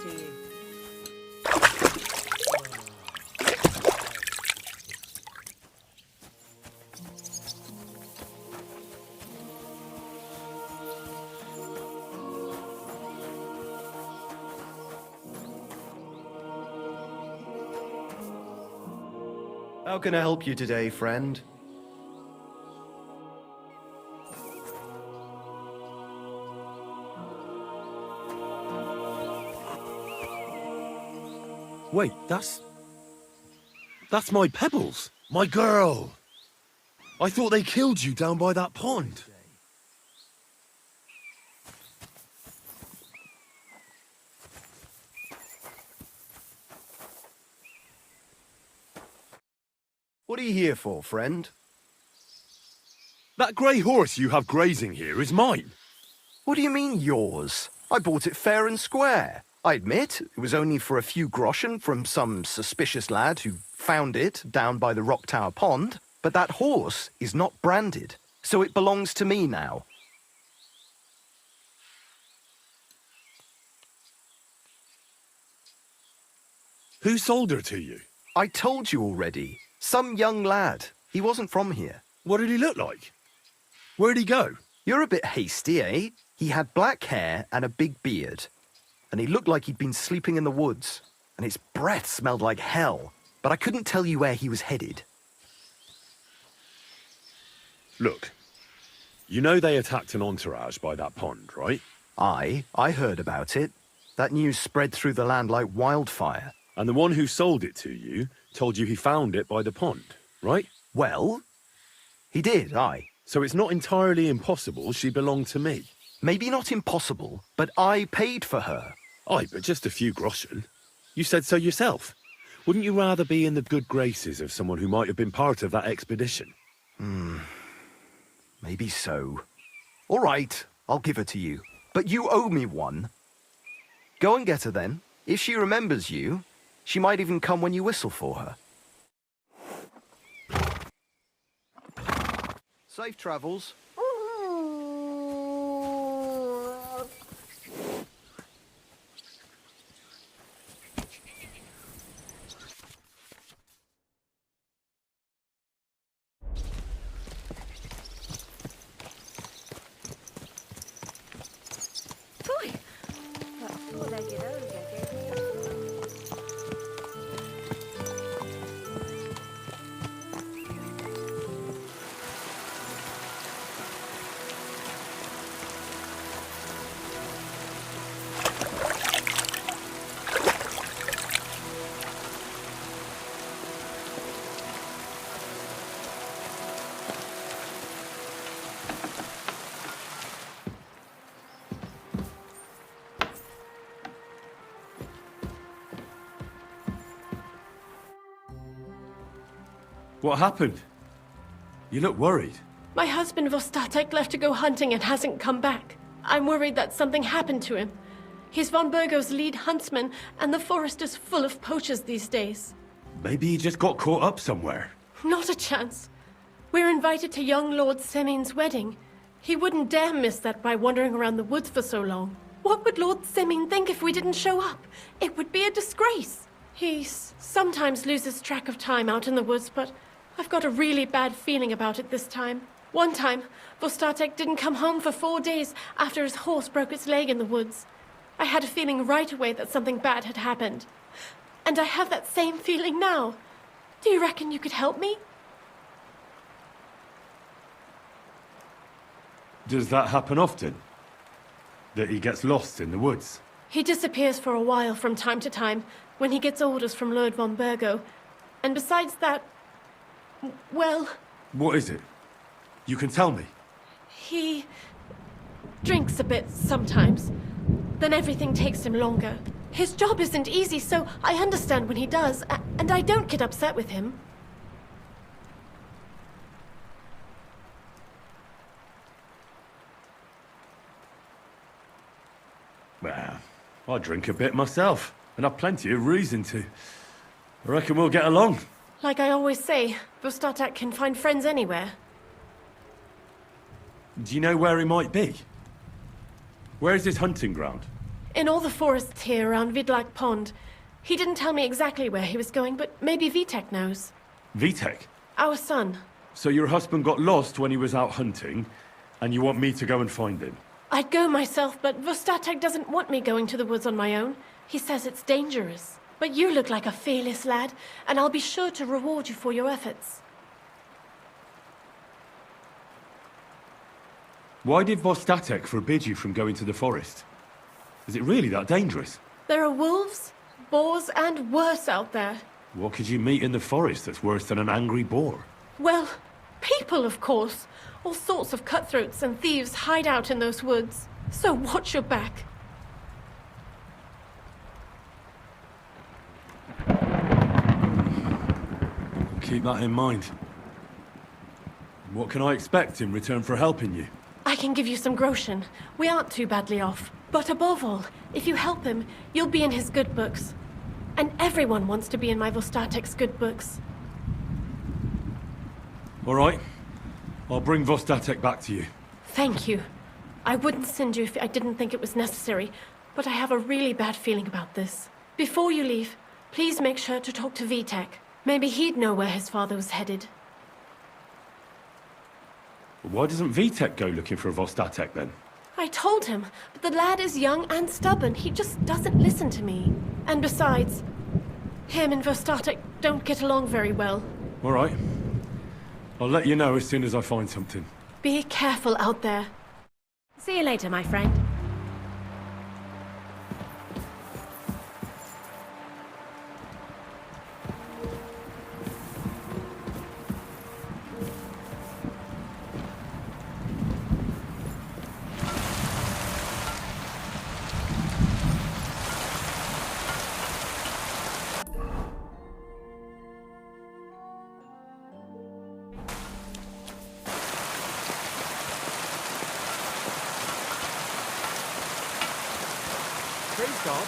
to you. How can I help you today, friend? Wait, that's my Pebbles, my girl. I thought they killed you down by that pond. What are you here for, friend? That grey horse you have grazing here is mine. What do you mean, yours? I bought it fair and square. I admit, it was only for a few groschen from some suspicious lad who found it down by the Rock Tower Pond, but that horse is not branded, so it belongs to me now. Who sold her to you? I told you already. Some young lad. He wasn't from here. What did he look like? Where'd he go? You're a bit hasty, eh? He had black hair and a big beard. And he looked like he'd been sleeping in the woods. And his breath smelled like hell. But I couldn't tell you where he was headed. Look, you know they attacked an entourage by that pond, right? I heard about it. That news spread through the land like wildfire. And the one who sold it to you told you he found it by the pond, right? Well, he did, aye. So it's not entirely impossible she belonged to me. Maybe not impossible, but I paid for her. Aye, but just a few groschen. You said so yourself. Wouldn't you rather be in the good graces of someone who might have been part of that expedition? Maybe so. All right, I'll give her to you. But you owe me one. Go and get her then. If she remembers you, she might even come when you whistle for her. Safe travels. What happened? You look worried. My husband Vostatek left to go hunting and hasn't come back. I'm worried that something happened to him. He's von Burgo's lead huntsman, and the forest is full of poachers these days. Maybe he just got caught up somewhere. Not a chance. We're invited to young Lord Semin's wedding. He wouldn't dare miss that by wandering around the woods for so long. What would Lord Semin think if we didn't show up? It would be a disgrace. He sometimes loses track of time out in the woods, but I've got a really bad feeling about it this time. One time, Vostatek didn't come home for 4 days after his horse broke its leg in the woods. I had a feeling right away that something bad had happened. And I have that same feeling now. Do you reckon you could help me? Does that happen often? That he gets lost in the woods? He disappears for a while from time to time when he gets orders from Lord von Burgo. And besides that, well... What is it? You can tell me. He drinks a bit sometimes. Then everything takes him longer. His job isn't easy, so I understand when he does, and I don't get upset with him. Well, I drink a bit myself, and I've plenty of reason to. I reckon we'll get along. Like I always say, Vostatek can find friends anywhere. Do you know where he might be? Where is his hunting ground? In all the forests here around Vidlak Pond. He didn't tell me exactly where he was going, but maybe Vitek knows. Vitek? Our son. So your husband got lost when he was out hunting, and you want me to go and find him? I'd go myself, but Vostatek doesn't want me going to the woods on my own. He says it's dangerous. But you look like a fearless lad, and I'll be sure to reward you for your efforts. Why did Vostatek forbid you from going to the forest? Is it really that dangerous? There are wolves, boars, and worse out there. What could you meet in the forest that's worse than an angry boar? Well, people, of course. All sorts of cutthroats and thieves hide out in those woods. So watch your back. Keep that in mind. What can I expect in return for helping you? I can give you some groschen. We aren't too badly off. But above all, if you help him, you'll be in his good books. And everyone wants to be in my Vostatek's good books. All right. I'll bring Vostatek back to you. Thank you. I wouldn't send you if I didn't think it was necessary, but I have a really bad feeling about this. Before you leave, please make sure to talk to Vitek. Maybe he'd know where his father was headed. Why doesn't Vitek go looking for Vostatek then? I told him, but the lad is young and stubborn. He just doesn't listen to me. And besides, him and Vostatek don't get along very well. All right. I'll let you know as soon as I find something. Be careful out there. See you later, my friend. Praise God.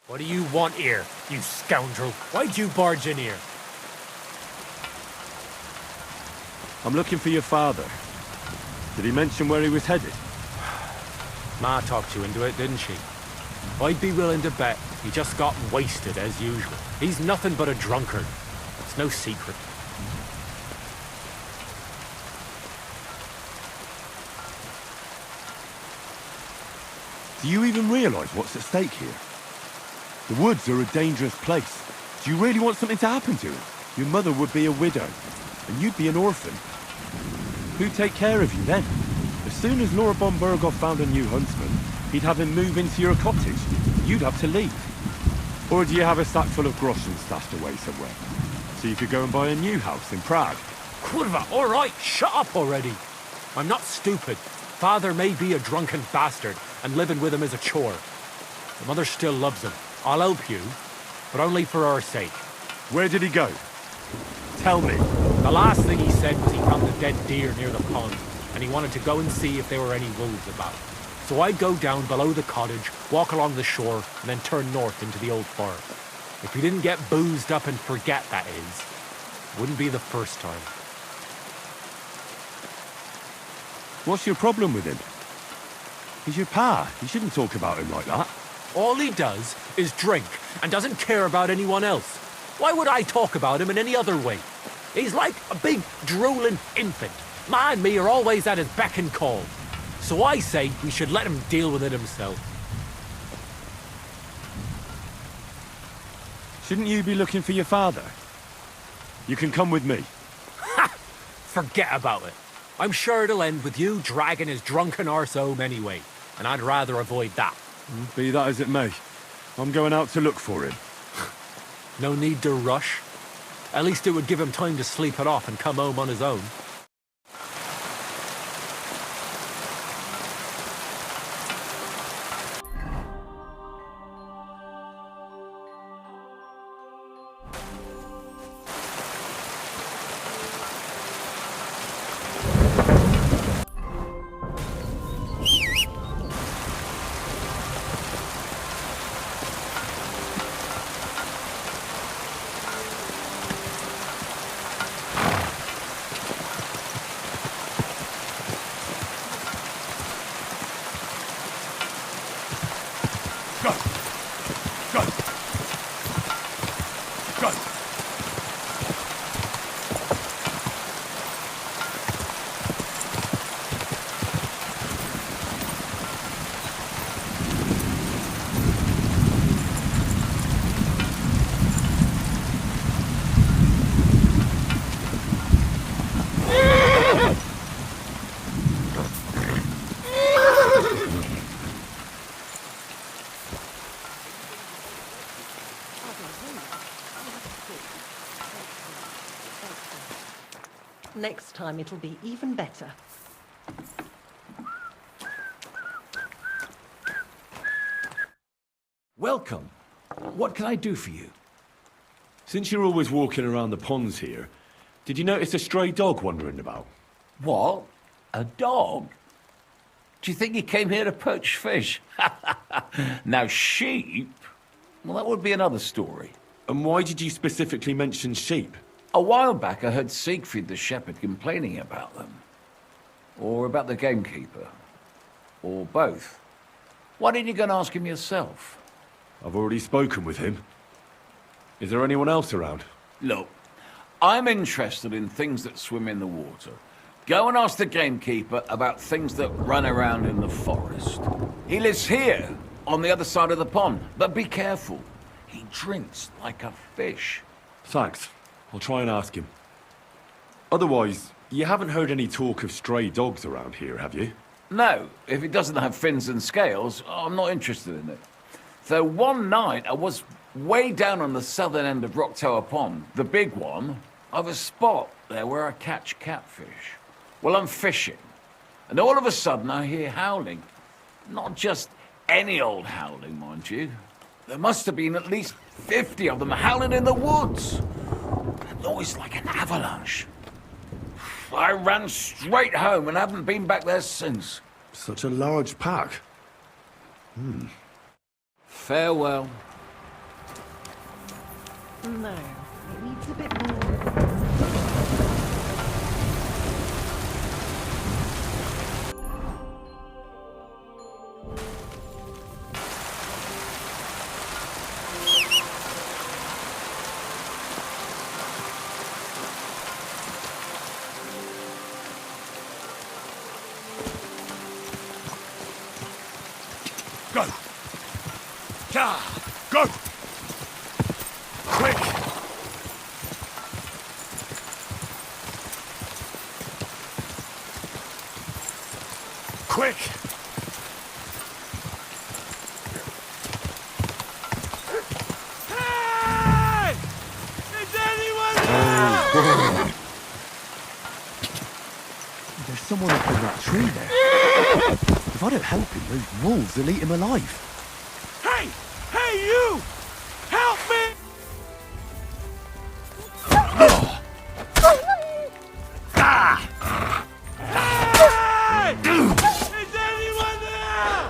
What do you want here, you scoundrel? Why'd you barge in here? I'm looking for your father. Did he mention where he was headed? Ma talked you into it, didn't she? I'd be willing to bet he just got wasted as usual. He's nothing but a drunkard. It's no secret. Do you even realize what's at stake here? The woods are a dangerous place. Do you really want something to happen to him? Your mother would be a widow, and you'd be an orphan. Who'd take care of you then? As soon as Lord von Berghoff found a new huntsman, he'd have him move into your cottage. You'd have to leave. Or do you have a sack full of groschen stashed away somewhere? So you could go and buy a new house in Prague? Kurva, all right, shut up already. I'm not stupid. Father may be a drunken bastard, and living with him is a chore. The mother still loves him. I'll help you, but only for our sake. Where did he go? Tell me. The last thing he said was he found a dead deer near the pond, and he wanted to go and see if there were any wolves about. So I'd go down below the cottage, walk along the shore, and then turn north into the old farm. If he didn't get boozed up and forget, that is, wouldn't be the first time. What's your problem with him? He's your pa. You shouldn't talk about him like that. All he does is drink and doesn't care about anyone else. Why would I talk about him in any other way? He's like a big, drooling infant. Ma and me are always at his beck and call. So I say we should let him deal with it himself. Shouldn't you be looking for your father? You can come with me. Ha! Forget about it. I'm sure it'll end with you dragging his drunken arse home anyway, and I'd rather avoid that. Be that as it may, I'm going out to look for him. No need to rush. At least it would give him time to sleep it off and come home on his own. next time it'll be even better. Welcome. What can I do for you? Since you're always walking around the ponds here, did you notice a stray dog wandering about? What? A dog? Do you think he came here to poach fish? Now, sheep? Well, that would be another story. And why did you specifically mention sheep? A while back, I heard Siegfried the shepherd complaining about them. Or about the gamekeeper. Or both. Why didn't you go and ask him yourself? I've already spoken with him. Is there anyone else around? Look, I'm interested in things that swim in the water. Go and ask the gamekeeper about things that run around in the forest. He lives here, on the other side of the pond, but be careful. He drinks like a fish. Thanks. I'll try and ask him. Otherwise, you haven't heard any talk of stray dogs around here, have you? No, if it doesn't have fins and scales, I'm not interested in it. Though one night I was way down on the southern end of Rock Tower Pond, the big one, I have a spot there where I catch catfish. Well, I'm fishing, and all of a sudden I hear howling. Not just any old howling, mind you. There must have been at least 50 of them howling in the woods. A noise like an avalanche. I ran straight home and haven't been back there since. Such a large pack. Farewell. No, it needs a bit more. Go! Ja! Go! Quick! Quick! Hey! Is anyone there? There's someone up in that tree there. If I don't help him, those wolves will eat him alive. Hey! Hey, you! Help me! Hey! Is anyone there?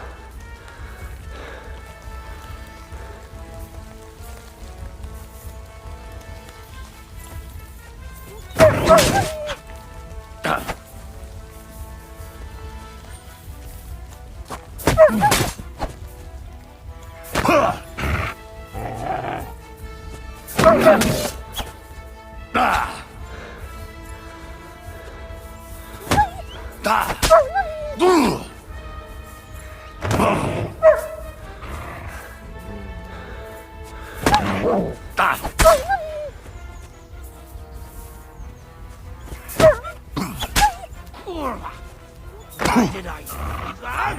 Why did I do that?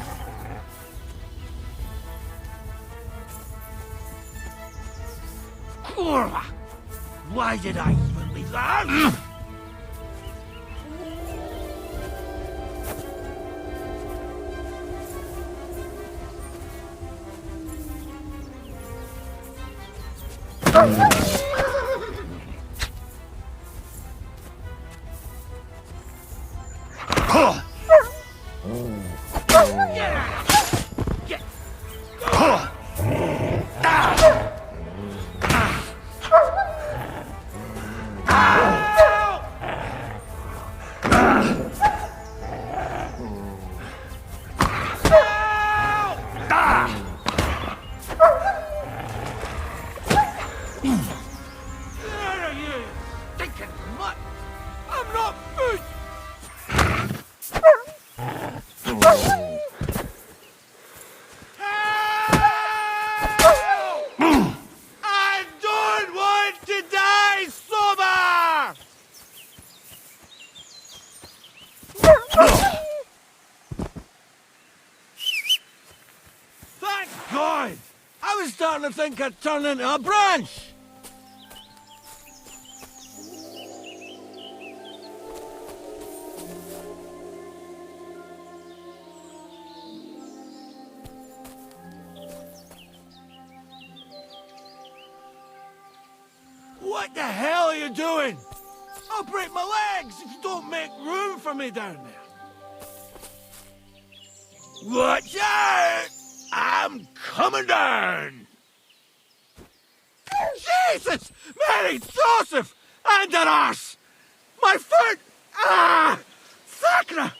Why did I even leave that? God! I was starting to think I'd turn into a branch! What the hell are you doing? I'll break my legs if you don't make room for me down there. Watch out! I'm coming down! Jesus! Mary, Joseph! And an arse! My foot! Ah! Sacra!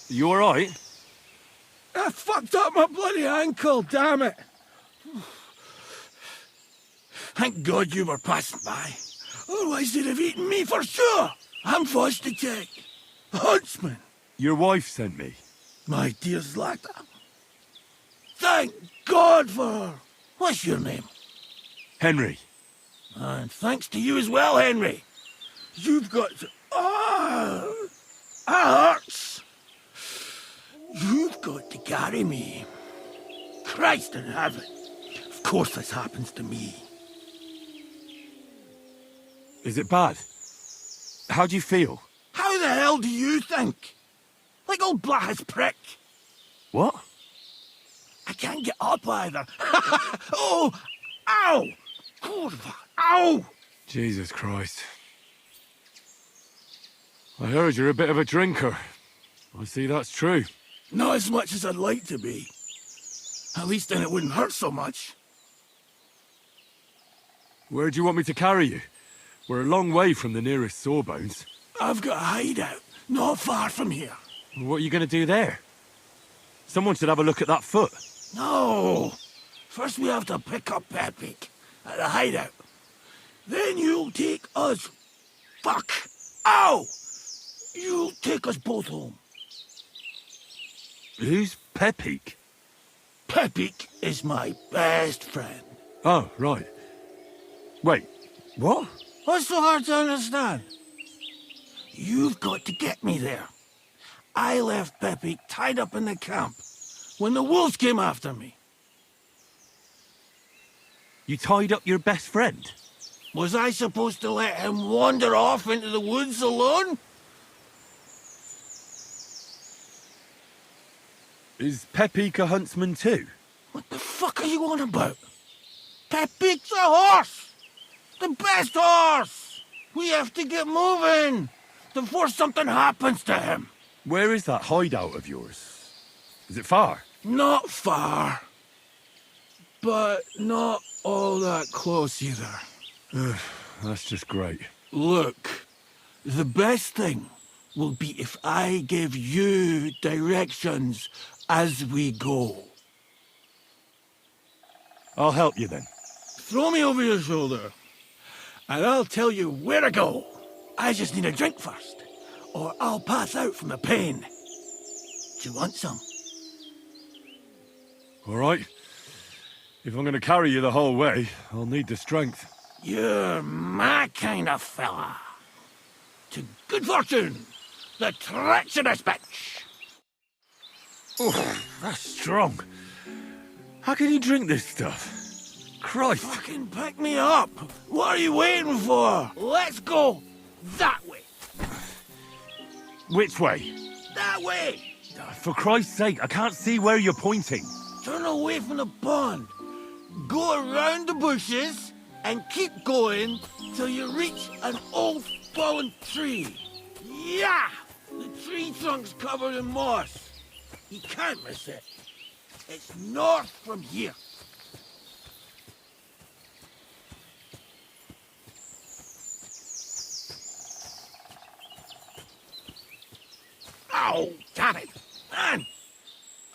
You alright? I fucked up my bloody ankle, damn it! Thank God you were passing by. Otherwise they'd have eaten me for sure. I'm forced to check. Huntsman. Your wife sent me. My dear Zlata. Thank God for her. What's your name? Henry. And thanks to you as well, Henry. You've got to... Ah! That hurts. You've got to carry me. Christ in heaven. Of course this happens to me. Is it bad? How do you feel? How the hell do you think? Like old Black's prick. What? I can't get up either. Oh! Ow! Kurva! Ow! Jesus Christ. I heard you're a bit of a drinker. I see that's true. Not as much as I'd like to be. At least then it wouldn't hurt so much. Where do you want me to carry you? We're a long way from the nearest sawbones. I've got a hideout, not far from here. What are you going to do there? Someone should have a look at that foot. No! First we have to pick up Pepik at the hideout. Then you'll take us... Fuck! Ow! You'll take us both home. Who's Pepik? Pepik is my best friend. Oh, right. Wait, what? What's so hard to understand? You've got to get me there. I left Pepik tied up in the camp when the wolves came after me. You tied up your best friend? Was I supposed to let him wander off into the woods alone? Is Pepik a huntsman too? What the fuck are you on about? Pepik's a horse! The best horse! We have to get moving before something happens to him. Where is that hideout of yours? Is it far? Not far. But not all that close either. That's just great. Look, the best thing will be if I give you directions as we go. I'll help you then. Throw me over your shoulder, and I'll tell you where to go. I just need a drink first, or I'll pass out from the pain. Do you want some? All right. If I'm going to carry you the whole way, I'll need the strength. You're my kind of fella. To good fortune, the treacherous bitch. Oh, that's strong. How can you drink this stuff? Christ. Fucking pick me up. What are you waiting for? Let's go that way. Which way? That way. For Christ's sake, I can't see where you're pointing. Turn away from the pond. Go around the bushes and keep going till you reach an old fallen tree. Yeah! The tree trunk's covered in moss. You can't miss it. It's north from here. Ow! Damn it! Man!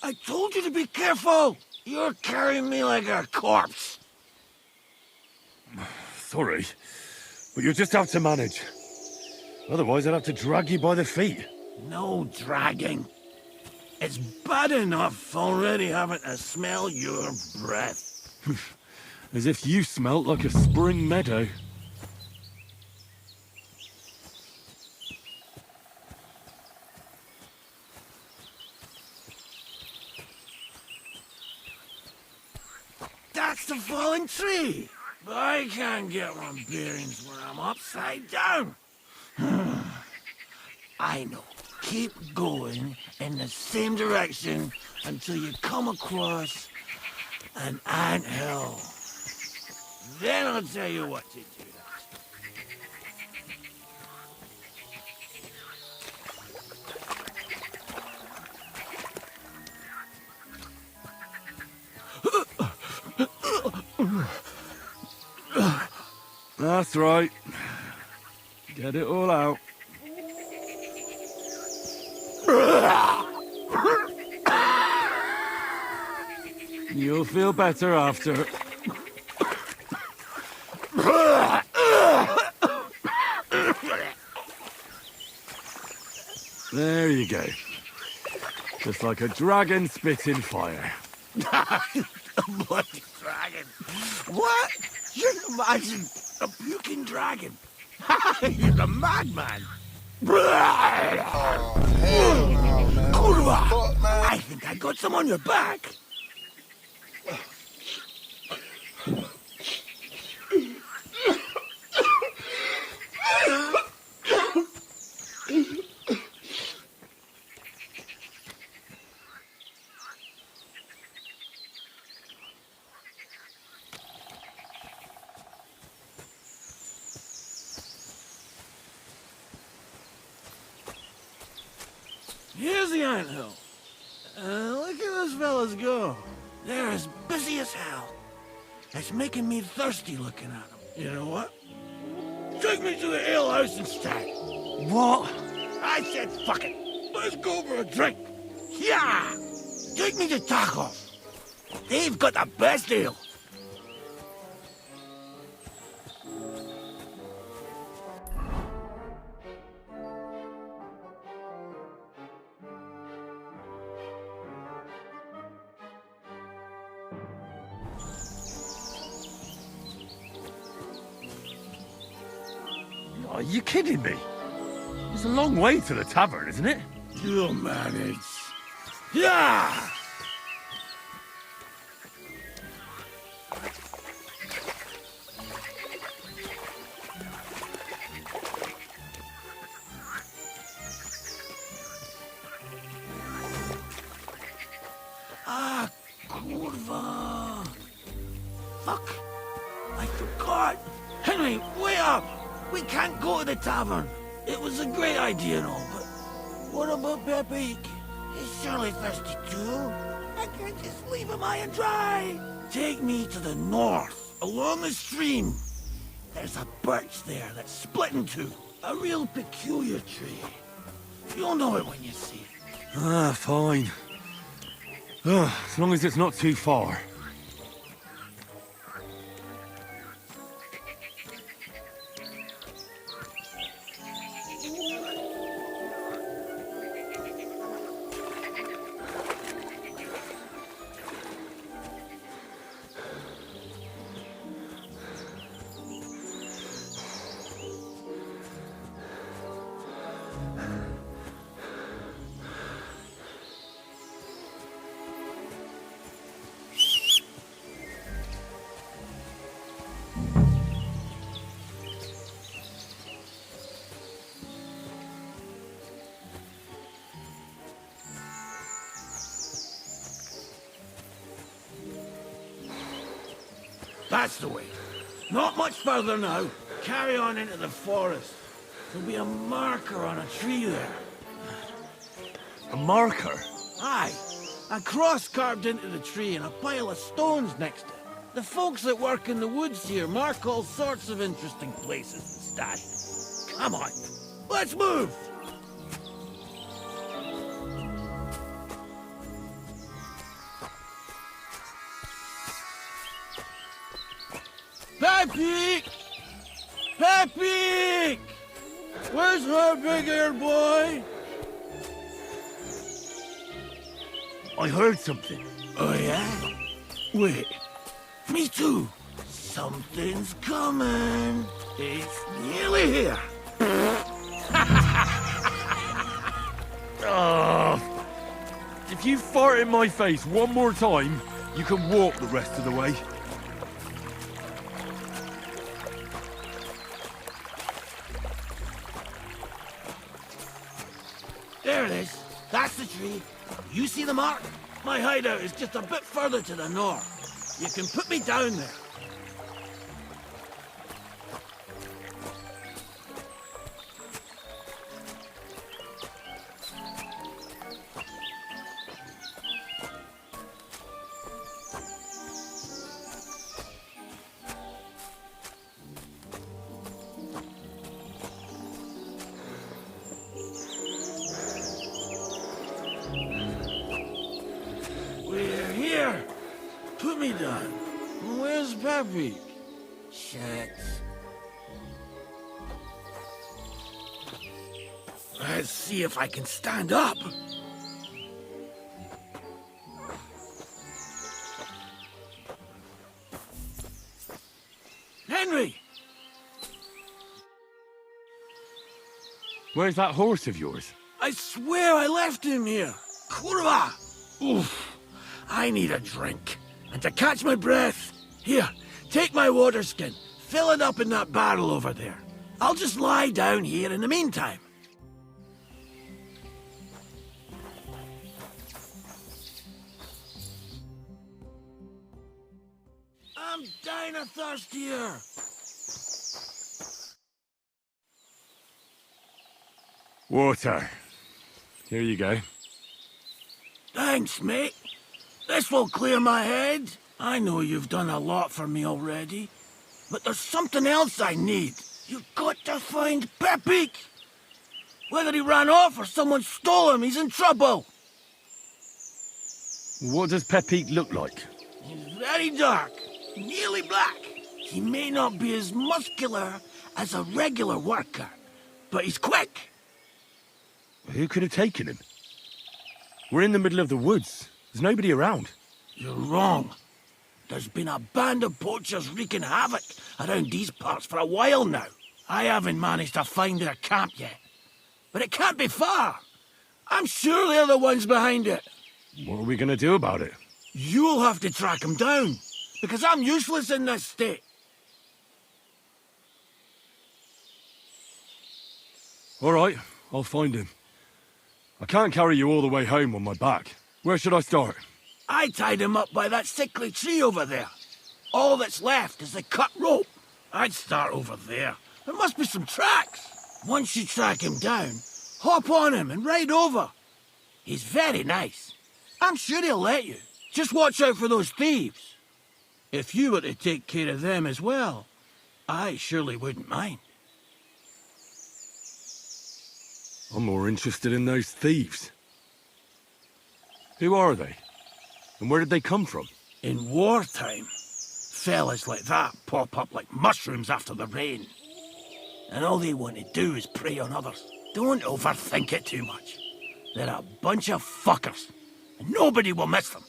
I told you to be careful! You're carrying me like a corpse. Sorry, but you'll just have to manage. Otherwise, I'd have to drag you by the feet. No dragging. It's bad enough already having to smell your breath. As if you smelt like a spring meadow. That's the fallen tree. But I can't get my bearings when I'm upside down. I know. Keep going in the same direction until you come across an anthill. Then I'll tell you what to do. That's right. Get it all out. You'll feel better after. There you go. Just like a dragon spitting fire. A bloody dragon. What? Just imagine a puking dragon. You're a madman. Kurwa! I think I got some on your back. Here's the anthill. Look at those fellas go. They're as busy as hell. It's making me thirsty looking at them. You know what? Take me to the ale house instead. What? I said fuck it. Let's go for a drink. Yeah! Take me to Takov. They've got the best ale. Are you kidding me? It's a long way to the tavern, isn't it? You'll manage. Yeah! Ah, kurva. Fuck. I forgot. Henry, wait up. We can't go to the tavern. It was a great idea and all, but what about Pepe? He's surely thirsty too. I can't just leave him high and dry. Take me to the north, along the stream. There's a birch there that's split in two. A real peculiar tree. You'll know it when you see it. Ah, fine. As long as it's not too far. That's the way. Not much further now. Carry on into the forest. There'll be a marker on a tree there. A marker? Aye. A cross carved into the tree and a pile of stones next to it. The folks that work in the woods here mark all sorts of interesting places and stashes. Come on. Let's move! Pepe! Pepe! Where's her big-eared boy? I heard something. Oh, yeah? Wait. Me too. Something's coming. It's nearly here. If you fart in my face one more time, you can walk the rest of the way. There it is. That's the tree. You see the mark? My hideout is just a bit further to the north. You can put me down there. Put me down. Where's Peppy? Shit. Let's see if I can stand up. Henry! Where's that horse of yours? I swear I left him here. Kurwa! Oof. I need a drink. And to catch my breath, here, take my water skin. Fill it up in that barrel over there. I'll just lie down here in the meantime. I'm dying of thirst here. Water. Here you go. Thanks, mate. This will clear my head. I know you've done a lot for me already, but there's something else I need. You've got to find Pepik. Whether he ran off or someone stole him, he's in trouble. What does Pepik look like? He's very dark, nearly black. He may not be as muscular as a regular worker, but he's quick. Who could have taken him? We're in the middle of the woods. There's nobody around. You're wrong. There's been a band of poachers wreaking havoc around these parts for a while now. I haven't managed to find their camp yet. But it can't be far. I'm sure they're the ones behind it. What are we going to do about it? You'll have to track them down, because I'm useless in this state. All right, I'll find him. I can't carry you all the way home on my back. Where should I start? I tied him up by that sickly tree over there. All that's left is the cut rope. I'd start over there. There must be some tracks. Once you track him down, hop on him and ride over. He's very nice. I'm sure he'll let you. Just watch out for those thieves. If you were to take care of them as well, I surely wouldn't mind. I'm more interested in those thieves. Who are they? And where did they come from? In wartime, fellas like that pop up like mushrooms after the rain. And all they want to do is prey on others. Don't overthink it too much. They're a bunch of fuckers, and nobody will miss them.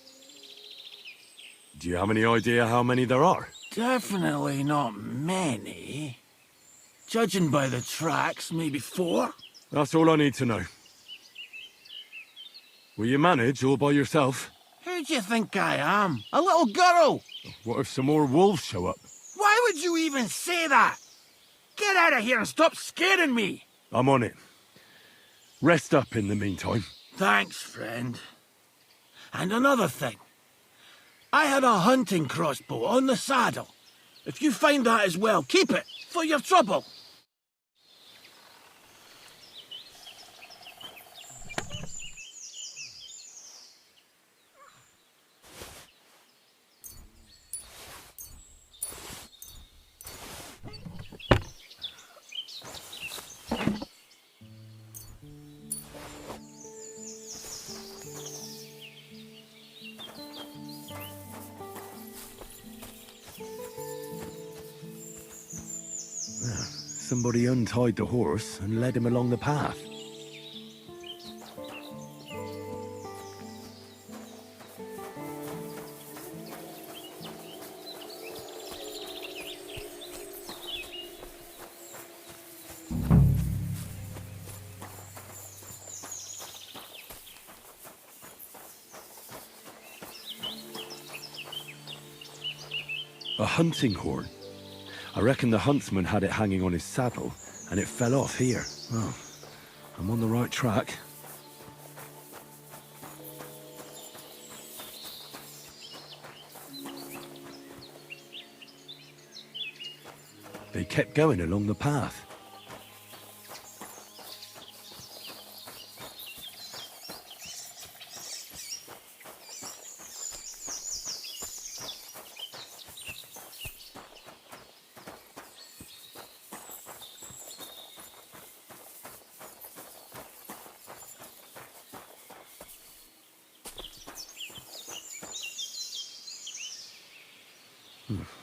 Do you have any idea how many there are? Definitely not many. Judging by the tracks, maybe 4. That's all I need to know. Will you manage all by yourself? Who do you think I am? A little girl? What if some more wolves show up? Why would you even say that? Get out of here and stop scaring me! I'm on it. Rest up in the meantime. Thanks, friend. And another thing. I had a hunting crossbow on the saddle. If you find that as well, keep it, for your trouble. Somebody untied the horse and led him along the path. A hunting horn. I reckon the huntsman had it hanging on his saddle, and it fell off here. Oh, I'm on the right track. They kept going along the path.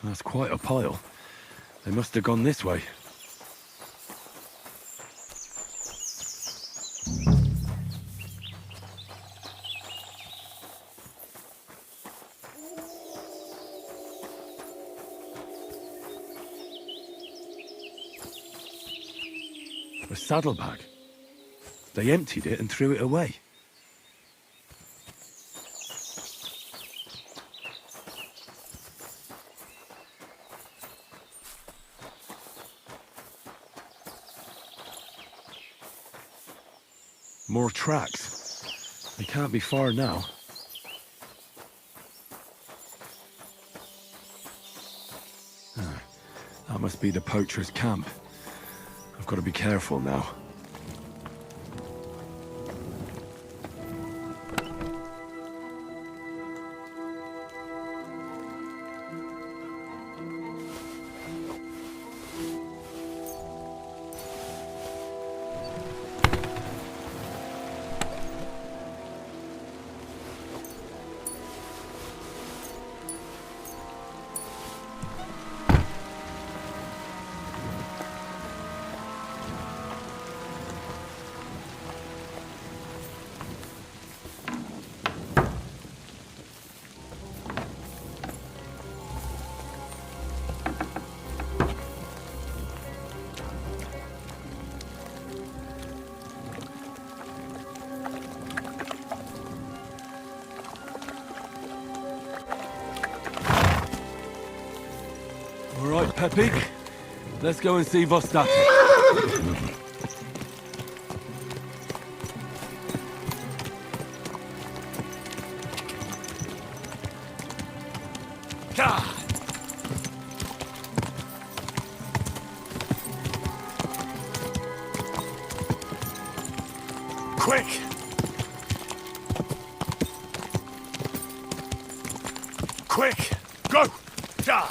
That's quite a pile. They must have gone this way. A saddlebag. They emptied it and threw it away. More tracks. They can't be far now. That must be the poacher's camp. I've got to be careful now. All right, Pepik. Let's go and see Vostati. Quick! Quick! Go! Ja!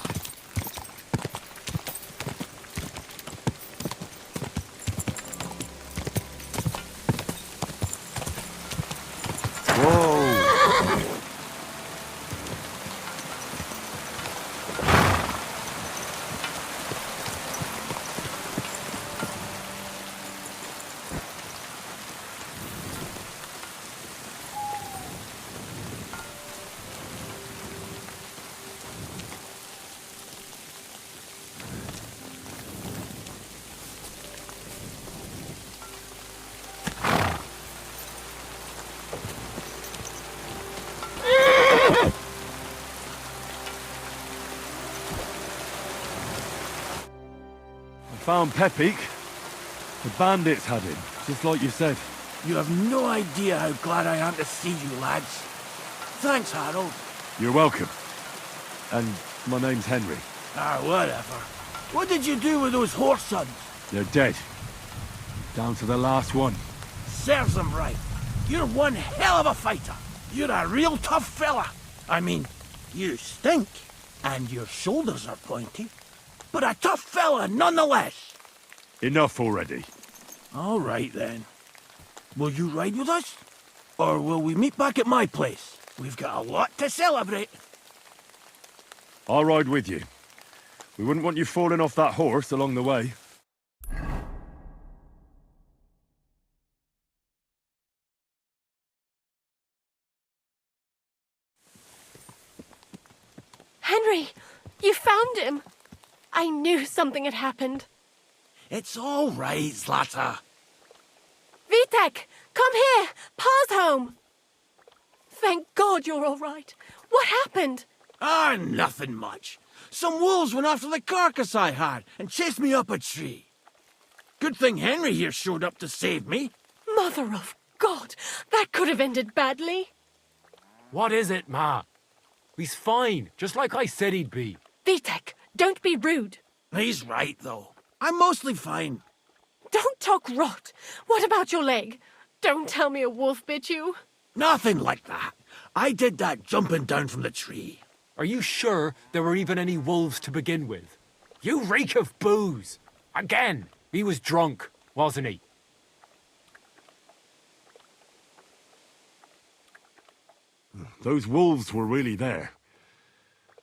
Found Pepik. The bandits had him, just like you said. You have no idea how glad I am to see you, lads. Thanks, Harold. You're welcome. And my name's Henry. Whatever. What did you do with those horse sons? They're dead. Down to the last one. Serves them right. You're one hell of a fighter. You're a real tough fella. I mean, you stink, and your shoulders are pointy. But a tough fella nonetheless. Enough already. All right, then. Will you ride with us? Or will we meet back at my place? We've got a lot to celebrate. I'll ride with you. We wouldn't want you falling off that horse along the way. Henry, you found him. I knew something had happened. It's all right, Zlata. Vitek, come here. Pa's home. Thank God you're all right. What happened? Nothing much. Some wolves went after the carcass I had and chased me up a tree. Good thing Henry here showed up to save me. Mother of God, that could have ended badly. What is it, Ma? He's fine, just like I said he'd be. Vitek, don't be rude. He's right, though. I'm mostly fine. Don't talk rot. What about your leg? Don't tell me a wolf bit you. Nothing like that. I did that jumping down from the tree. Are you sure there were even any wolves to begin with? You reek of booze! Again, he was drunk, wasn't he? Those wolves were really there.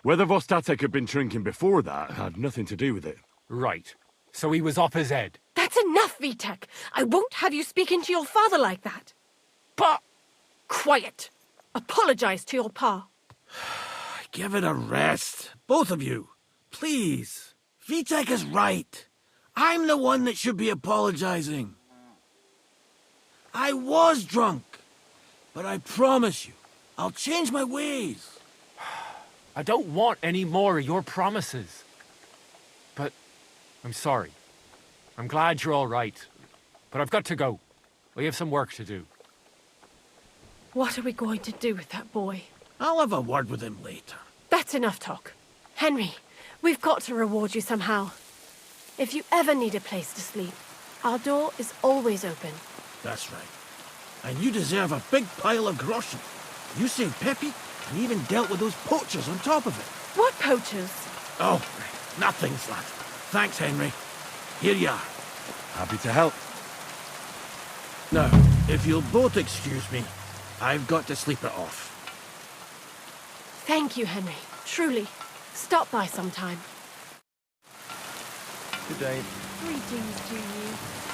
Whether Vostatek had been drinking before that had nothing to do with it. Right. So he was off his head. That's enough, Vitek. I won't have you speaking to your father like that. But... Quiet. Apologize to your pa. Give it a rest. Both of you. Please. Vitek is right. I'm the one that should be apologizing. I was drunk. But I promise you, I'll change my ways. I don't want any more of your promises. But I'm sorry. I'm glad you're all right. But I've got to go. We have some work to do. What are we going to do with that boy? I'll have a word with him later. That's enough talk. Henry, we've got to reward you somehow. If you ever need a place to sleep, our door is always open. That's right. And you deserve a big pile of groschen. You saved Peppy and even dealt with those poachers on top of it. What poachers? Oh, nothing, lad. Thanks, Henry. Here you are. Happy to help. Now, if you'll both excuse me, I've got to sleep it off. Thank you, Henry. Truly. Stop by sometime. Good day. Greetings to you.